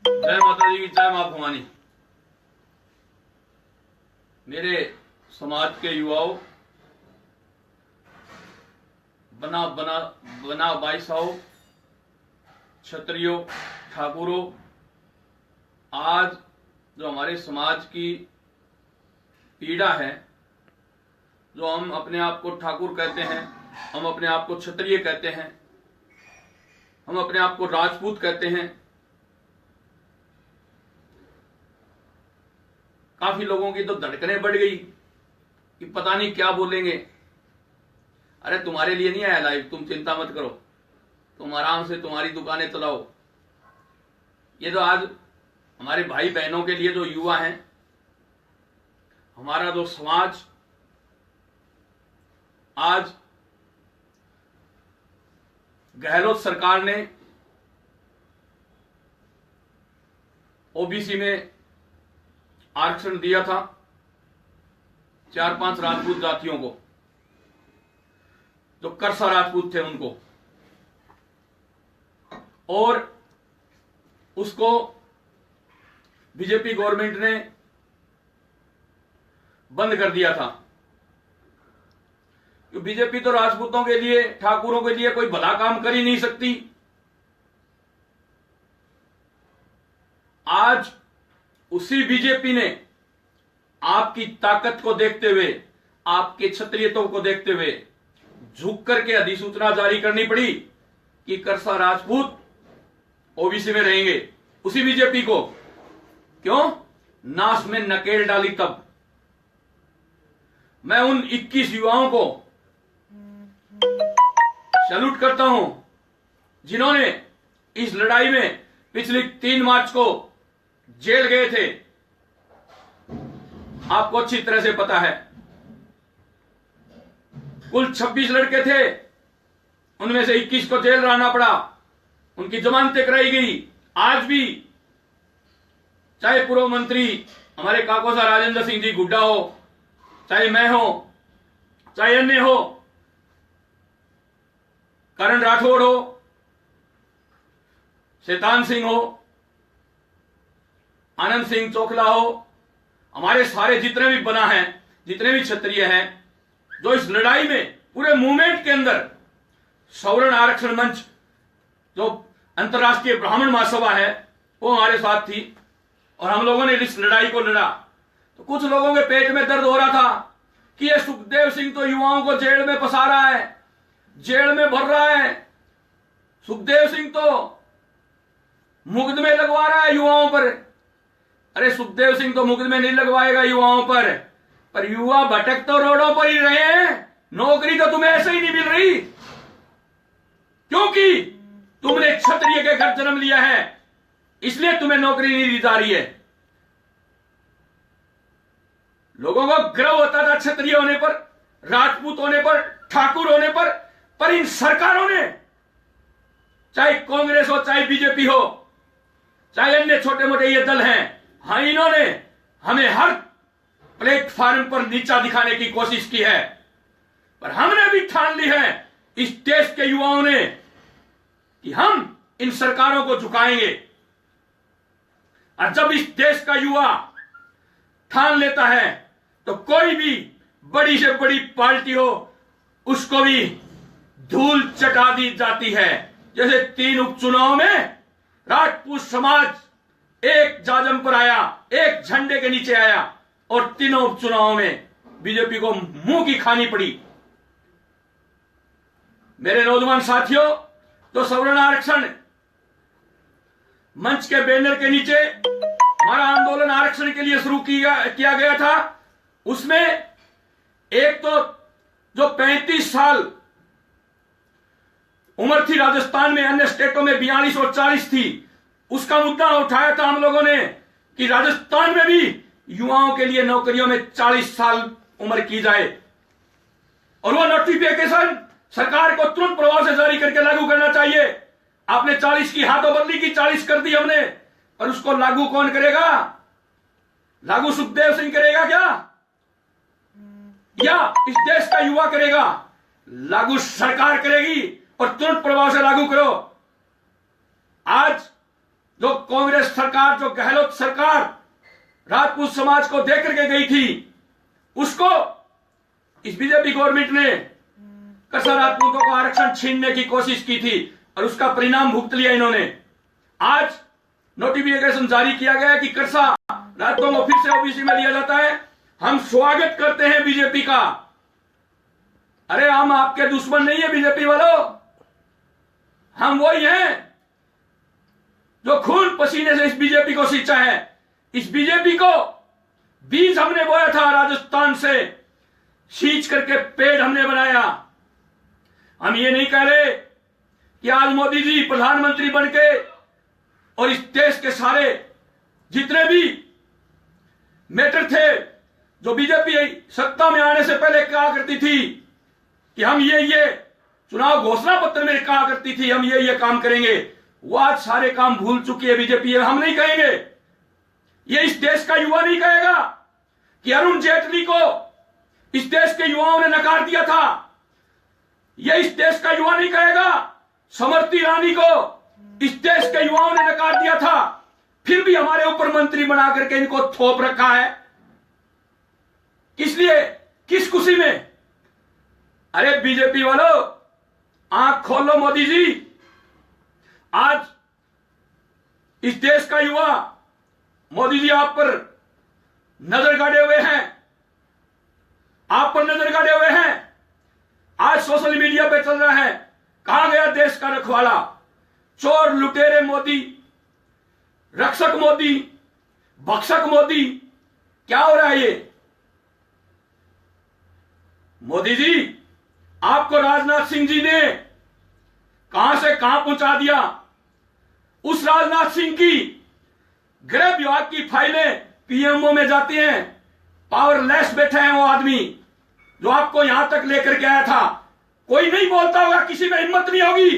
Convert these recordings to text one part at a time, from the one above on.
जय माता दी की जय मां भवानी। मेरे समाज के युवाओं, बना बाईसाओं, क्षत्रियों, ठाकुरों, आज जो हमारे समाज की पीड़ा है, जो हम अपने आप को ठाकुर कहते हैं, हम अपने आप को क्षत्रिय कहते हैं, हम अपने आप को राजपूत कहते हैं, काफी लोगों की तो धड़कनें बढ़ गई कि पता नहीं क्या बोलेंगे। अरे तुम्हारे लिए नहीं आया लाइव, तुम चिंता मत करो, तुम आराम से तुम्हारी दुकानें चलाओ। ये तो आज हमारे भाई बहनों के लिए जो युवा हैं, हमारा जो समाज आज गहलोत सरकार ने ओबीसी में आरक्षण दिया था 4-5 राजपूत जातियों को, जो करसा राजपूत थे उनको, और उसको बीजेपी गवर्नमेंट ने बंद कर दिया था। बीजेपी तो राजपूतों के लिए, ठाकुरों के लिए कोई भला काम कर ही नहीं सकती। आज उसी बीजेपी ने आपकी ताकत को देखते हुए, आपके क्षत्रियत्व को देखते हुए झुक करके अधिसूचना जारी करनी पड़ी कि करसा राजपूत ओबीसी में रहेंगे। उसी बीजेपी को क्यों? नाश में नकेल डाली तब। मैं उन 21 युवाओं को सैल्यूट करता हूं जिन्होंने इस लड़ाई में पिछली 3 मार्च को जेल गए थे। आपको अच्छी तरह से पता है, कुल 26 लड़के थे, उनमें से 21 को जेल रहना पड़ा, उनकी जमानतें कराई गई। आज भी चाहे पूर्व मंत्री हमारे काकोसा राजेंद्र सिंह जी गुड्डा हो, चाहे मैं हो, चाहे अन्य हो, करण राठौड़ हो, शैतान सिंह हो, आनंद सिंह चोखला हो, हमारे सारे जितने भी बना हैं, जितने भी क्षत्रिय हैं, जो इस लड़ाई में पूरे मूवमेंट के अंदर सवर्ण आरक्षण मंच, जो अंतर्राष्ट्रीय ब्राह्मण महासभा है, वो हमारे साथ थी और हम लोगों ने इस लड़ाई को लड़ा। तो कुछ लोगों के पेट में दर्द हो रहा था कि ये सुखदेव सिंह तो युवाओं को जेल में फंसा रहा है, जेल में भर रहा है, सुखदेव सिंह तो मुकदमे लगवा रहा है युवाओं पर। अरे सुखदेव सिंह तो मुकदमे नहीं लगवाएगा युवाओं पर युवा भटक तो रोडों पर ही रहे हैं। नौकरी तो तुम्हें ऐसे ही नहीं मिल रही, क्योंकि तुमने क्षत्रिय के घर जन्म लिया है, इसलिए तुम्हें नौकरी नहीं दी जा रही है। लोगों को गर्व होता था क्षत्रिय होने पर, राजपूत होने पर, ठाकुर होने पर इन सरकारों ने, चाहे कांग्रेस हो, चाहे बीजेपी हो, चाहे अन्य छोटे मोटे ये दल हैं, हाँ, इन्होंने हमें हर प्लेटफॉर्म पर नीचा दिखाने की कोशिश की है। पर हमने भी ठान ली है, इस देश के युवाओं ने, कि हम इन सरकारों को झुकाएंगे। और जब इस देश का युवा ठान लेता है तो कोई भी बड़ी से बड़ी पार्टी हो, उसको भी धूल चटा दी जाती है। जैसे 3 उपचुनाव में राजपूत समाज एक जाजम पर आया, एक झंडे के नीचे आया, और तीनों उपचुनावों में बीजेपी को मुंह की खानी पड़ी। मेरे नौजवान साथियों, तो सवर्ण आरक्षण मंच के बैनर के नीचे हमारा आंदोलन आरक्षण के लिए शुरू किया गया था, उसमें एक तो जो 35 साल उम्र थी राजस्थान में, अन्य स्टेटों में 42 और 40 थी, उसका मुद्दा उठाया था हम लोगों ने कि राजस्थान में भी युवाओं के लिए नौकरियों में 40 साल उम्र की जाए, और वो नोटिफिकेशन सरकार को तुरंत प्रभाव से जारी करके लागू करना चाहिए। आपने 40 की हाथों बदली की, 40 कर दी हमने, पर उसको लागू कौन करेगा? लागू सुखदेव सिंह करेगा क्या, या इस देश का युवा करेगा? लागू सरकार करेगी और तुरंत प्रभाव से लागू करो। आज जो कांग्रेस सरकार, जो गहलोत सरकार राजपूत समाज को देकर के गई थी, उसको इस बीजेपी गवर्नमेंट ने करसा राजपूतों को आरक्षण छीनने की कोशिश की थी और उसका परिणाम भुगत लिया इन्होंने। आज नोटिफिकेशन जारी किया गया कि करसा राजपूतों को फिर से ओबीसी में लिया जाता है। हम स्वागत करते हैं बीजेपी का। अरे हम आपके दुश्मन नहीं है बीजेपी वालों, हम वही हैं जो खून पसीने से इस बीजेपी को सींचा है। इस बीजेपी को बीज हमने बोया था राजस्थान से, सींच करके पेड़ हमने बनाया। हम ये नहीं कह रहे कि आज मोदी जी प्रधानमंत्री बनके और इस देश के सारे जितने भी मैटर थे जो बीजेपी सत्ता में आने से पहले कहा करती थी कि हम ये चुनाव घोषणा पत्र में कहा करती थी हम ये काम करेंगे, वो आज सारे काम भूल चुकी है बीजेपी। हम नहीं कहेंगे, ये इस देश का युवा नहीं कहेगा कि अरुण जेटली को इस देश के युवाओं ने नकार दिया था। ये इस देश का युवा नहीं कहेगा स्मृति ईरानी को इस देश के युवाओं ने नकार दिया था, फिर भी हमारे ऊपर मंत्री बना करके इनको थोप रखा है। किस लिए, किस खुशी में? अरे बीजेपी वालों, आंख खोलो मोदी जी। आज इस देश का युवा मोदी जी आप पर नजर गाड़े हुए हैं, आप पर नजर गाड़े हुए हैं। आज सोशल मीडिया पे चल रहा है, कहां गया देश का रखवाला? चोर लुटेरे मोदी, रक्षक मोदी, भक्षक मोदी, क्या हो रहा है ये? मोदी जी, आपको राजनाथ सिंह जी ने कहां से कहां पहुंचा दिया। उस राजनाथ सिंह की गृह विभाग की फाइलें पीएमओ में जाती हैं। पावरलेस बैठे हैं वो आदमी जो आपको यहां तक लेकर के आया था। कोई नहीं बोलता होगा, किसी में हिम्मत नहीं होगी,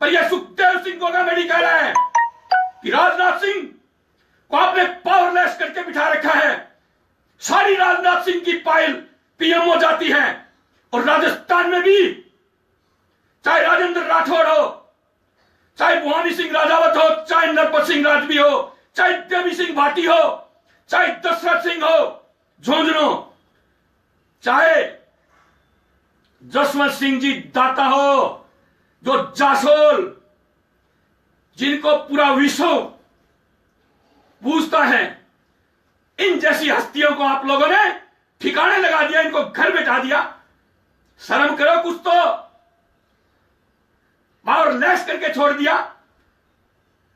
पर यह सुखदेव सिंह गोगामेडी कह रहा है कि राजनाथ सिंह को आपने पावरलेस करके बिठा रखा है। सारी राजनाथ सिंह की फाइल पीएमओ जाती है। और राजस्थान में भी चाहे राजेंद्र राठौड़ हो, चाहे भवानी सिंह राजावत हो, चाहे नरपत सिंह राजवी हो, चाहे देवी सिंह भाटी हो, चाहे दशरथ सिंह हो झुंझुनू, चाहे जसवंत सिंह जी दाता हो जो जासोल, जिनको पूरा विश्व पूछता है, इन जैसी हस्तियों को आप लोगों ने ठिकाने लगा दिया, इनको घर बैठा दिया। शर्म करो कुछ तो। पावरलेस करके छोड़ दिया।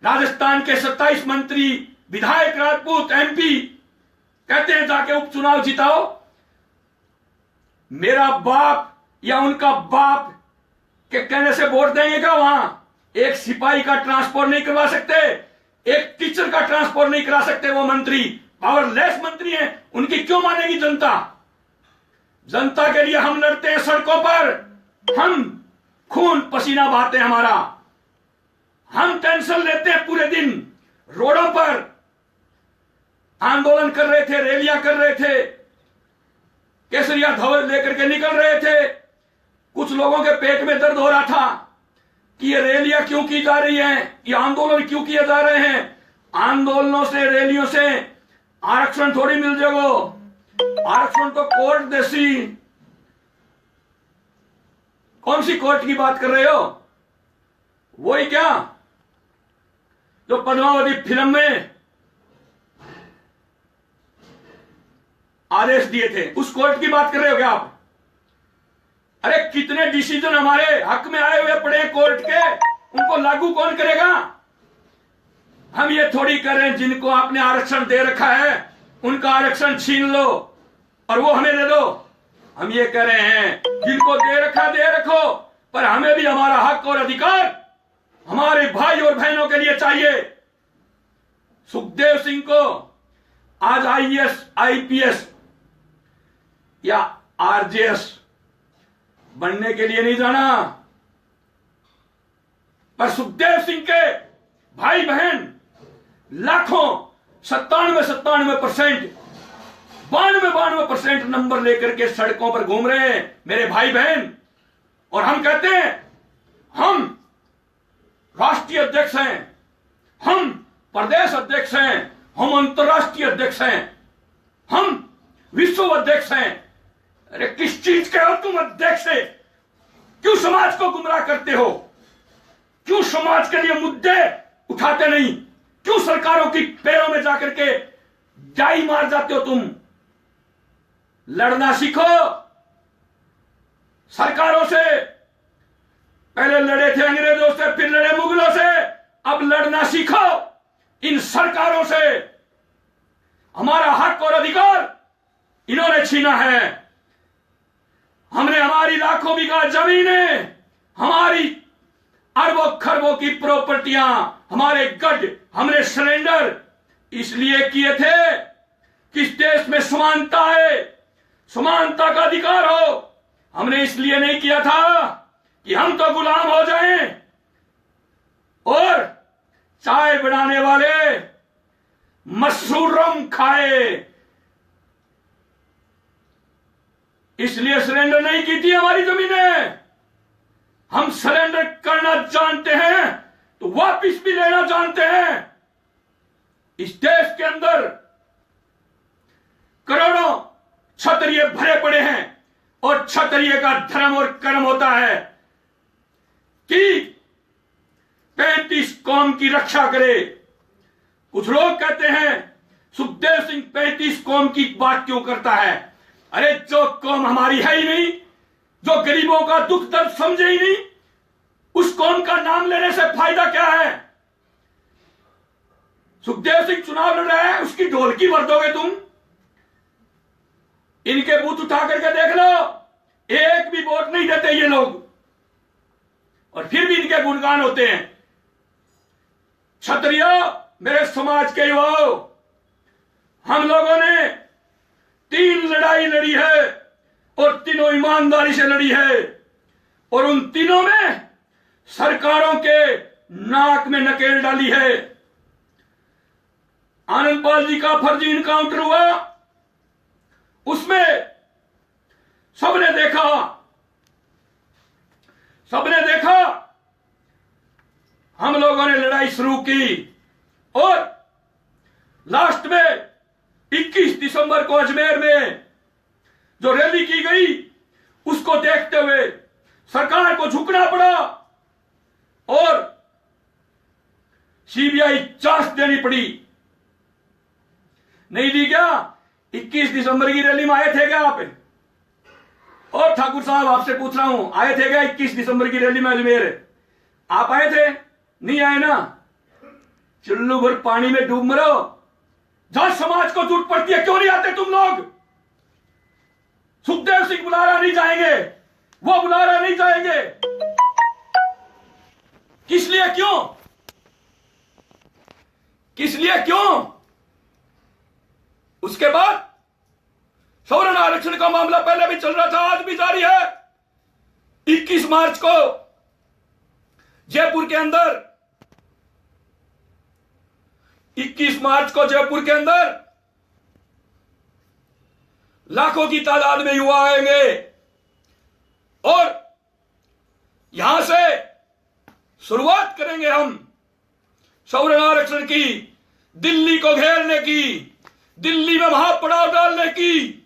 राजस्थान के 27 मंत्री, विधायक, राजपूत, एमपी कहते हैं जाके उपचुनाव जिताओ। मेरा बाप या उनका बाप के कहने से वोट देंगे क्या? वहां एक सिपाही का ट्रांसपोर्ट नहीं करवा सकते, एक टीचर का ट्रांसपोर्ट नहीं करा सकते वो मंत्री। पावरलेस मंत्री हैं, उनकी क्यों मानेगी जनता? जनता के लिए हम लड़ते हैं सड़कों पर, हम खून पसीना बहाते हैं हमारा, हम टेंशन लेते हैं पूरे दिन रोडों पर, आंदोलन कर रहे थे, रैलियां कर रहे थे, केसरिया ध्वज लेकर के निकल रहे थे। कुछ लोगों के पेट में दर्द हो रहा था कि ये रैलियां क्यों की जा रही हैं, ये आंदोलन क्यों किए जा रहे हैं। आंदोलनों से, रैलियों से आरक्षण थोड़ी मिल जाएगा। आरक्षण तो कोर्ट देसी। कौन सी कोर्ट की बात कर रहे हो? वही क्या जो पद्मावती फिल्म में आदेश दिए थे, उस कोर्ट की बात कर रहे हो क्या आप? अरे कितने डिसीजन हमारे हक में आए हुए पड़े हैं कोर्ट के, उनको लागू कौन करेगा? हम ये थोड़ी कर रहे हैं जिनको आपने आरक्षण दे रखा है उनका आरक्षण छीन लो और वो हमें दे दो। हम ये कह रहे हैं जिनको दे रखा दे रखो, पर हमें भी हमारा हक और अधिकार हमारे भाई और बहनों के लिए चाहिए। सुखदेव सिंह को आज आईएएस, आईपीएस या आरजेएस बनने के लिए नहीं जाना, पर सुखदेव सिंह के भाई बहन लाखों 97% 92% नंबर लेकर के सड़कों पर घूम रहे हैं। मेरे भाई बहन, और हम कहते हैं हम राष्ट्रीय अध्यक्ष हैं, हम प्रदेश अध्यक्ष हैं, हम अंतर्राष्ट्रीय अध्यक्ष हैं, हम विश्व अध्यक्ष हैं। अरे किस चीज के हो तुम अध्यक्ष है? क्यों समाज को गुमराह करते हो? क्यों समाज के लिए मुद्दे उठाते नहीं? क्यों सरकारों की पैरों में जाकर के जाई मार जाते हो तुम? लड़ना सीखो सरकारों से। पहले लड़े थे अंग्रेजों से, फिर लड़े मुगलों से, अब लड़ना सीखो इन सरकारों से। हमारा हक और अधिकार इन्होंने छीना है। हमने हमारी लाखों बीघा जमीनें, हमारी अरबों खरबों की प्रॉपर्टियां, हमारे गढ़ हमने सरेंडर इसलिए किए थे कि इस देश में समानता है, समानता का अधिकार हो। हमने इसलिए नहीं किया था कि हम तो गुलाम हो जाएं और चाय बनाने वाले मशरूम खाए, इसलिए सरेंडर नहीं की थी हमारी जमीनें। हम सरेंडर करना जानते हैं तो वापिस भी लेना जानते हैं। इस देश के अंदर करोड़ों क्षत्रिय भरे पड़े हैं और क्षत्रिय का धर्म और कर्म होता है कि 35 कौम की रक्षा करे। कुछ लोग कहते हैं सुखदेव सिंह 35 कौम की बात क्यों करता है? अरे जो कौम हमारी है ही नहीं, जो गरीबों का दुख दर्द समझे ही नहीं, उस कौम का नाम लेने से फायदा क्या है? सुखदेव सिंह चुनाव लड़ रहा है, उसकी ढोलकी भर दोगे तुम? इनके बूथ उठा करके देख लो, एक भी वोट नहीं देते ये लोग, और फिर भी इनके गुणगान होते हैं। क्षत्रिय मेरे समाज के युवाओं, हम लोगों ने 3 लड़ाई लड़ी है और तीनों ईमानदारी से लड़ी है, और उन तीनों में सरकारों के नाक में नकेल डाली है। आनंदपाल जी का फर्जी इनकाउंटर हुआ, उसमें सबने देखा हम लोगों ने लड़ाई शुरू की, और लास्ट में 21 दिसंबर को अजमेर में जो रैली की गई, उसको देखते हुए सरकार को झुकना पड़ा और सीबीआई जांच देनी पड़ी। नहीं दी क्या? 21 दिसंबर की रैली में आए थे क्या आप? और ठाकुर साहब आपसे पूछ रहा हूं, आए थे क्या 21 दिसंबर की रैली में अजमेर? आप आए थे? नहीं आए ना? चुल्लू भर पानी में डूब मरो। जहां समाज को जरूरत पड़ती है क्यों नहीं आते तुम लोग? सुखदेव सिंह बुलारा नहीं जाएंगे, वो बुलारा नहीं जाएंगे, किस लिए? क्यों? उसके बाद सवर्ण आरक्षण का मामला पहले भी चल रहा था, आज भी जारी है। 21 मार्च को जयपुर के अंदर लाखों की तादाद में युवा आएंगे और यहां से शुरुआत करेंगे हम सवर्ण आरक्षण की, दिल्ली को घेरने की, दिल्ली में महापड़ाव डालने की।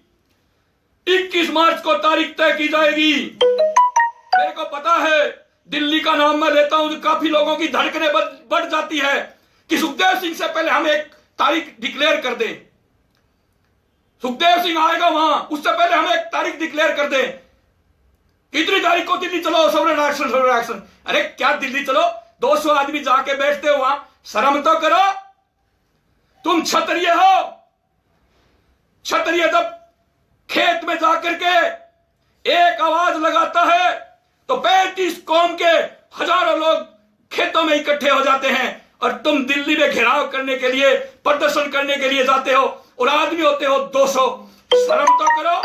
21 मार्च को तारीख तय की जाएगी। मेरे को पता है, दिल्ली का नाम मैं लेता हूं तो काफी लोगों की धड़कनें बढ़ जाती है कि सुखदेव सिंह से पहले हम एक तारीख डिक्लेयर कर दें। सुखदेव सिंह आएगा वहां, उससे पहले हम एक तारीख डिक्लेयर कर दें। कितनी तारीख को दिल्ली चलो, सवर्ण आरक्षण। अरे क्या दिल्ली चलो? 200 आदमी जाके बैठते हो वहां, शर्म तो करो। तुम क्षत्रिय हो। क्षत्रिय जब खेत में जाकर के एक आवाज लगाता है तो 35 कौम के हजारों लोग खेतों में इकट्ठे हो जाते हैं, और तुम दिल्ली में घेराव करने के लिए, प्रदर्शन करने के लिए जाते हो, और आदमी होते हो 200। शर्म तो करो।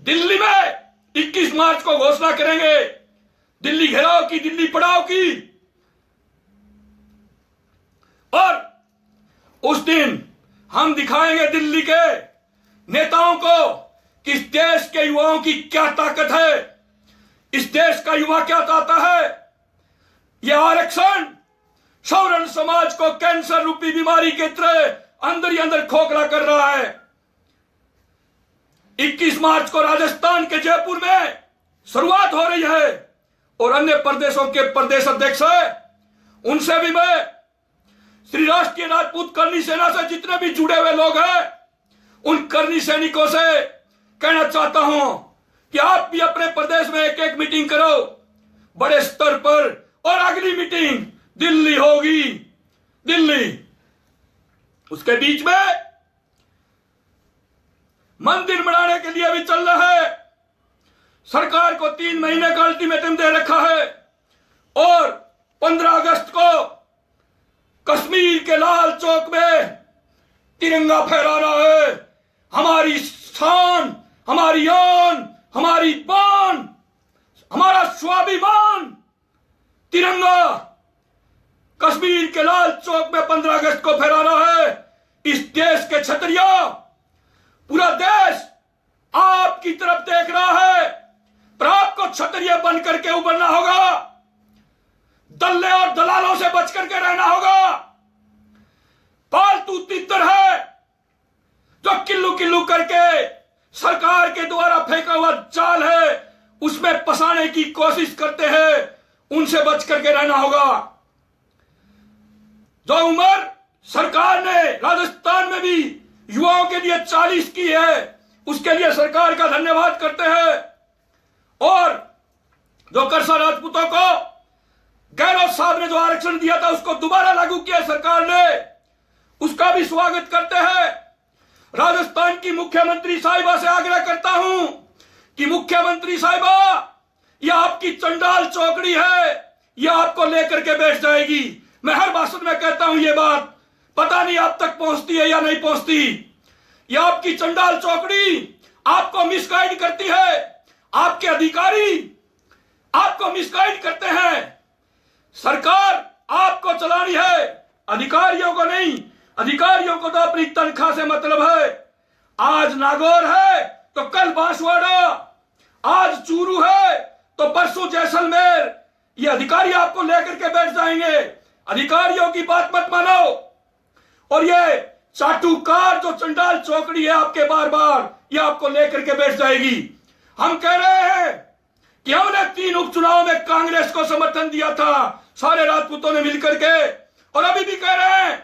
दिल्ली में 21 मार्च को घोषणा करेंगे दिल्ली घेराव की, दिल्ली पड़ाव की, और उस दिन हम दिखाएंगे दिल्ली के नेताओं को कि इस देश के युवाओं की क्या ताकत है। इस देश का युवा क्या चाहता है? यह आरक्षण सवर्ण समाज को कैंसर रूपी बीमारी के तरह अंदर ही अंदर खोखला कर रहा है। 21 मार्च को राजस्थान के जयपुर में शुरुआत हो रही है और अन्य प्रदेशों के प्रदेश अध्यक्ष है, उनसे भी मैं श्री राष्ट्रीय राजपूत करनी सेना से जितने भी जुड़े हुए लोग हैं उन करनी सैनिकों से कहना चाहता हूं कि आप भी अपने प्रदेश में एक एक मीटिंग करो बड़े स्तर पर, और अगली मीटिंग दिल्ली होगी। दिल्ली, उसके बीच में मंदिर बनाने के लिए भी चल रहा है। सरकार को 3 महीने का अल्टीमेटम दे रखा है और 15 अगस्त को कश्मीर के लाल चौक में तिरंगा फहराना है। हमारी शान, हमारी आन, हमारी बान, हमारा स्वाभिमान तिरंगा कश्मीर के लाल चौक में 15 अगस्त को फहराना है। इस देश के क्षत्रिय, पूरा देश आपकी तरफ देख रहा है, पर आपको क्षत्रिय बन करके उभरना होगा। दल्ले और दलालों से बच करके रहना होगा। पालतू तितर है जो किल्लू किल्लू करके सरकार के द्वारा फेंका हुआ जाल है उसमें फंसाने की कोशिश करते हैं, उनसे बच करके रहना होगा। जो उम्र सरकार ने राजस्थान में भी युवाओं के लिए 40 की है, उसके लिए सरकार का धन्यवाद करते हैं। और जो करसा राजपूतों को गहलोत साहब ने जो आरक्षण दिया था उसको दोबारा लागू किया सरकार ने, उसका भी स्वागत करते हैं। राजस्थान की मुख्यमंत्री साहिबा से आग्रह करता हूं कि मुख्यमंत्री साहिबा, यह आपकी चंडाल चौकड़ी है, यह आपको लेकर के बैठ जाएगी। मैं हर भाषण में कहता हूं ये बात, पता नहीं आप तक पहुंचती है या नहीं पहुंचती। यह आपकी चंडाल चौकड़ी आपको मिसगाइड करती है, आपके अधिकारी आपको मिसगाइड करते हैं। सरकार आपको चलानी है, अधिकारियों को नहीं। अधिकारियों को तो अपनी तनख्वाह से मतलब है। आज नागौर है तो कल बांसवाड़ा, आज चूरू है तो परसों जैसलमेर। ये अधिकारी आपको लेकर के बैठ जाएंगे। अधिकारियों की बात मत मानो। और ये चाटुकार जो चंडाल चौकड़ी है आपके बार बार, ये आपको लेकर के बैठ जाएगी। हम कह रहे हैं कि हमने 3 उपचुनाव में कांग्रेस को समर्थन दिया था सारे राजपूतों ने मिलकर के, और अभी भी कह रहे हैं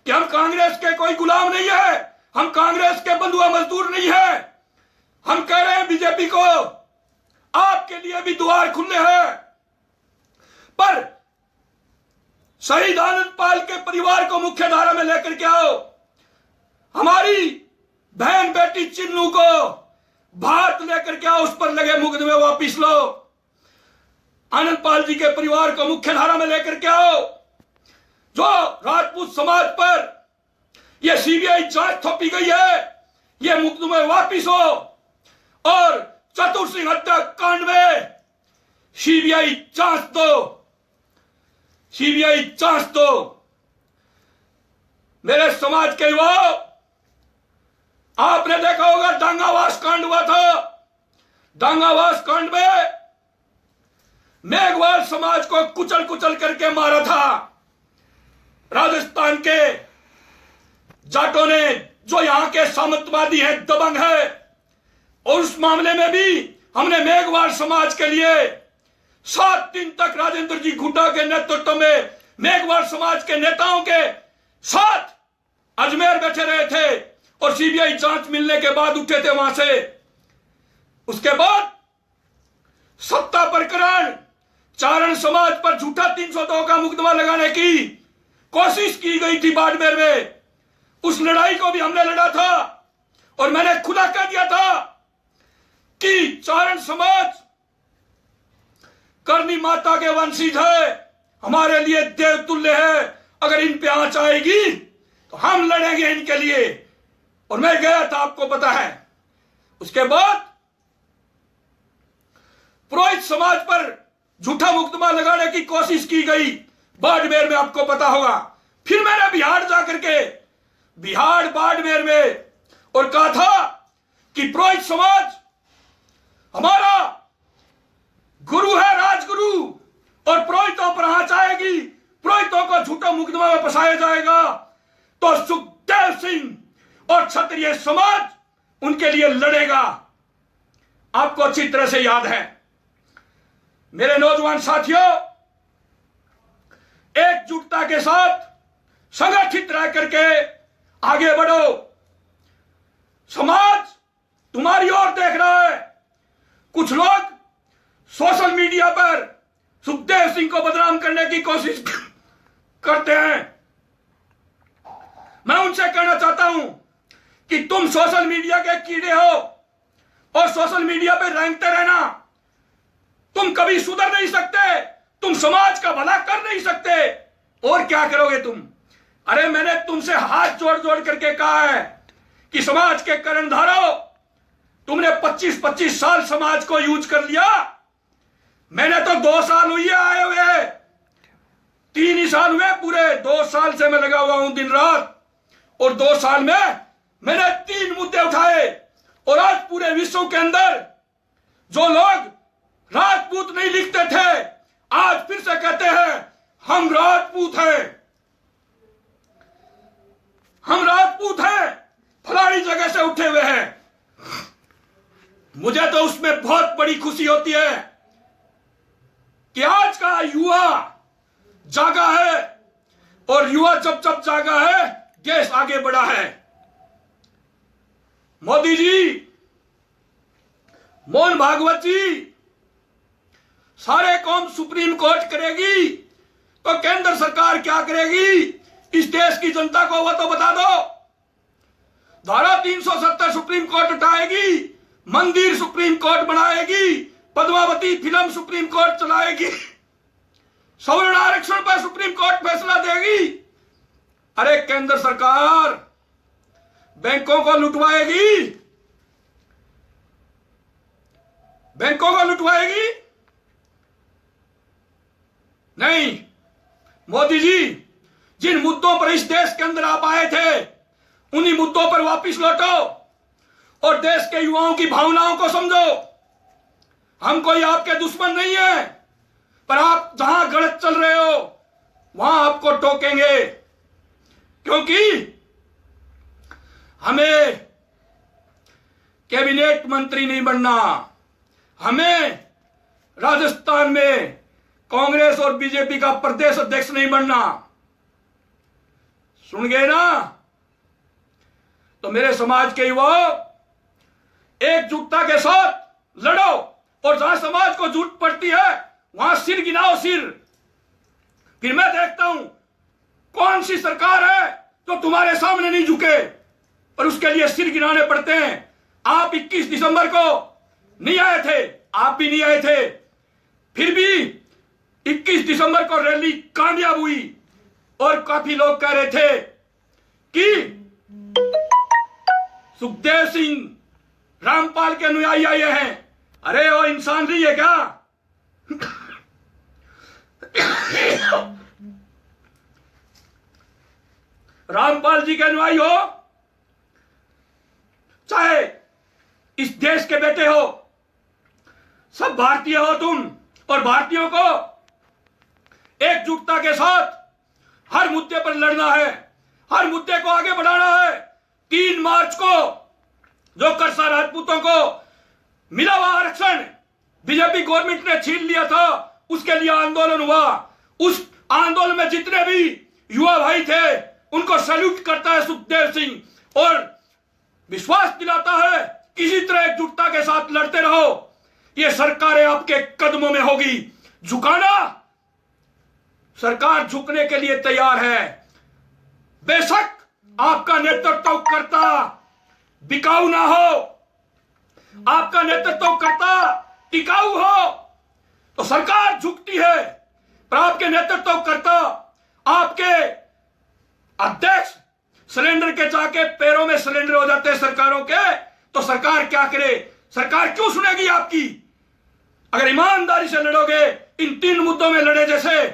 कि हम कांग्रेस के कोई गुलाम नहीं है, हम कांग्रेस के बंधुआ मजदूर नहीं है। हम कह रहे हैं बीजेपी को आपके लिए भी द्वार खुले हैं, पर शहीद आनंद पाल के परिवार को मुख्य धारा में लेकर के आओ। हमारी बहन बेटी चिन्नू को भारत लेकर के आओ, उस पर लगे मुकदमे वापिस लो। आनंद पाल जी के परिवार को मुख्य धारा में लेकर के आओ। जो राजपूत समाज पर यह सीबीआई जांच थोपी गई है, यह मुकदमे वापिस हो, और चतुर सिंह हत्या कांड में सीबीआई जांच दो, सीबीआई जांच दो। मेरे समाज के युवाओं, आपने देखा होगा डांगावास कांड हुआ था। डांगावास कांड में मेघवाल समाज को कुचल कुचल करके मारा था राजस्थान के जाटों ने, जो यहां के सामंतवादी हैं, दबंग है। और उस मामले में भी हमने मेघवाल समाज के लिए 7 दिन तक राजेंद्र जी हुड्डा के नेतृत्व में मेघवाल समाज के नेताओं के साथ अजमेर बैठे रहे थे, और सीबीआई जांच मिलने के बाद उठे थे वहां से। उसके बाद सत्ता प्रकरण, चारण समाज पर झूठा 302 का मुकदमा लगाने की कोशिश की गई थी बाड़मेर में। उस लड़ाई को भी हमने लड़ा था, और मैंने खुला कह दिया था कि चारण समाज करनी माता के वंशिज है, हमारे लिए देवतुल्य है। अगर इन पे आंच आएगी तो हम लड़ेंगे इनके लिए। और मैं गया था, आपको पता है। उसके बाद पुरोहित समाज पर झूठा मुकदमा लगाने की कोशिश की गई बाड़मेर में, आपको पता होगा। फिर मैंने बिहार जाकर के, बिहार बाड़मेर में, और कहा था कि पुरोहित समाज हमारा गुरु है राजगुरु, और पुरोहितों पर आंच आएगी, पुरोहितों को झूठा मुकदमा में फंसाया जाएगा, तो सुखदेव सिंह और क्षत्रिय समाज उनके लिए लड़ेगा। आपको अच्छी तरह से याद है। मेरे नौजवान साथियों, एकजुटता के साथ संगठित रह करके आगे बढ़ो। समाज तुम्हारी ओर देख रहा है। कुछ लोग सोशल मीडिया पर सुखदेव सिंह को बदनाम करने की कोशिश करते हैं। मैं उनसे कहना चाहता हूं कि तुम सोशल मीडिया के कीड़े हो और सोशल मीडिया पे रेंगते रहना। तुम कभी सुधर नहीं सकते, तुम समाज का भला कर नहीं सकते, और क्या करोगे तुम? अरे मैंने तुमसे हाथ जोड़ जोड़ करके कहा है कि समाज के कर्णधारों, तुमने 25-25 साल समाज को यूज कर लिया। मैंने तो 2 साल हुए आए हुए, 3 ही साल हुए पूरे। 2 साल से मैं लगा हुआ हूं दिन रात, और 2 साल में मैंने 3 मुद्दे उठाए। और आज पूरे विश्व के अंदर जो लोग राजपूत नहीं लिखते थे, आज फिर से कहते हैं हम राजपूत हैं, हम राजपूत हैं, फलानी जगह से उठे हुए हैं। मुझे तो उसमें बहुत बड़ी खुशी होती है कि आज का युवा जागा है, और युवा जब जब जागा है देश आगे बढ़ा है। मोदी जी, मोहन भागवत जी, सारे कौम सुप्रीम कोर्ट करेगी तो केंद्र सरकार क्या करेगी? इस देश की जनता को वो तो बता दो। धारा 370 सुप्रीम कोर्ट उठाएगी, मंदिर सुप्रीम कोर्ट बनाएगी, पद्मावती फिल्म सुप्रीम कोर्ट चलाएगी, सवर्ण आरक्षण पर सुप्रीम कोर्ट फैसला देगी। अरे केंद्र सरकार बैंकों को लुटवाएगी, बैंकों को लुटवाएगी? नहीं। मोदी जी, जिन मुद्दों पर इस देश के अंदर आप आए थे, उन्हीं मुद्दों पर वापस लौटो और देश के युवाओं की भावनाओं को समझो। हम कोई आपके दुश्मन नहीं है, पर आप जहां गलत चल रहे हो वहां आपको टोकेंगे, क्योंकि हमें कैबिनेट मंत्री नहीं बनना, हमें राजस्थान में कांग्रेस और बीजेपी का प्रदेश अध्यक्ष नहीं बनना। सुन गए ना? तो मेरे समाज के युवाओं, एकजुटता के साथ लड़ो, और जहां समाज को जरूरत पड़ती है वहां सिर गिनाओ, सिर। फिर मैं देखता हूं कौन सी सरकार है जो तुम्हारे सामने नहीं झुके, और उसके लिए सिर गिनाने पड़ते हैं। आप 21 दिसंबर को नहीं आए थे, आप भी नहीं आए थे, फिर भी 21 दिसंबर को रैली कामयाब हुई, और काफी लोग कह रहे थे कि सुखदेव सिंह रामपाल के अनुयायी आए हैं। अरे वो इंसान नहीं है क्या? रामपाल जी के अनुयायी हो, चाहे इस देश के बेटे हो, सब भारतीय हो तुम, और भारतीयों को एकजुटता के साथ हर मुद्दे पर लड़ना है, हर मुद्दे को आगे बढ़ाना है। 3 मार्च को जो करसा राजपूतों को मिला हुआ आरक्षण बीजेपी गवर्नमेंट ने छीन लिया था, उसके लिए आंदोलन हुआ। उस आंदोलन में जितने भी युवा भाई थे उनको सैल्यूट करता है सुखदेव सिंह, और विश्वास दिलाता है किसी तरह एकजुटता के साथ लड़ते रहो। ये सरकारें आपके कदमों में होगी। झुकाना, सरकार झुकने के लिए तैयार है। बेशक आपका नेतृत्व करता बिकाऊ ना हो, आपका नेतृत्व करता टिकाऊ हो, तो सरकार झुकती है। पर आपके नेतृत्व करता, आपके अध्यक्ष सिलेंडर के जाके पैरों में सिलेंडर हो जाते हैं सरकारों के, तो सरकार क्या करे? सरकार क्यों सुनेगी आपकी? अगर ईमानदारी से लड़ोगे, इन 3 मुद्दों में लड़े जैसे,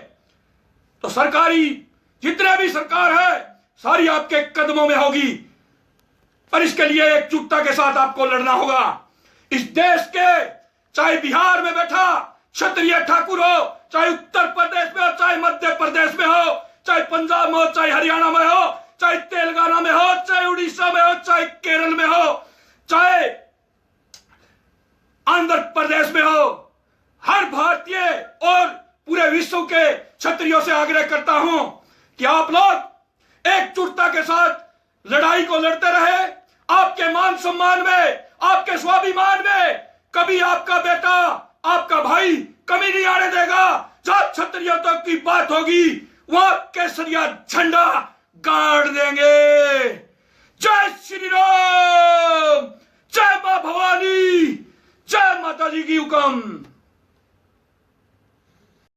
तो सरकारी जितने भी सरकार है सारी आपके कदमों में होगी। पर इसके लिए एकजुटता के साथ आपको लड़ना होगा। इस देश के, चाहे बिहार में बैठा, क्षत्रिय ठाकुर हो, चाहे उत्तर प्रदेश में हो, चाहे मध्य प्रदेश में हो, चाहे पंजाब में हो, चाहे हरियाणा में हो, चाहे तेलंगाना में हो, चाहे उड़ीसा में हो, चाहे केरल में हो, चाहे आंध्र प्रदेश में हो, हर भारतीय और पूरे विश्व के क्षत्रियों से आग्रह करता हूं कि आप लोग एकजुटता के साथ लड़ाई को लड़ते रहे। आपके मान सम्मान में, आपके स्वाभिमान में कभी आपका बेटा, आपका भाई कमी नहीं आने देगा। जब क्षत्रियों तक की बात होगी वहां केसरिया झंडा गाड़ देंगे। जय श्री राम, जय मां भवानी, जय माता जी की हुक्म।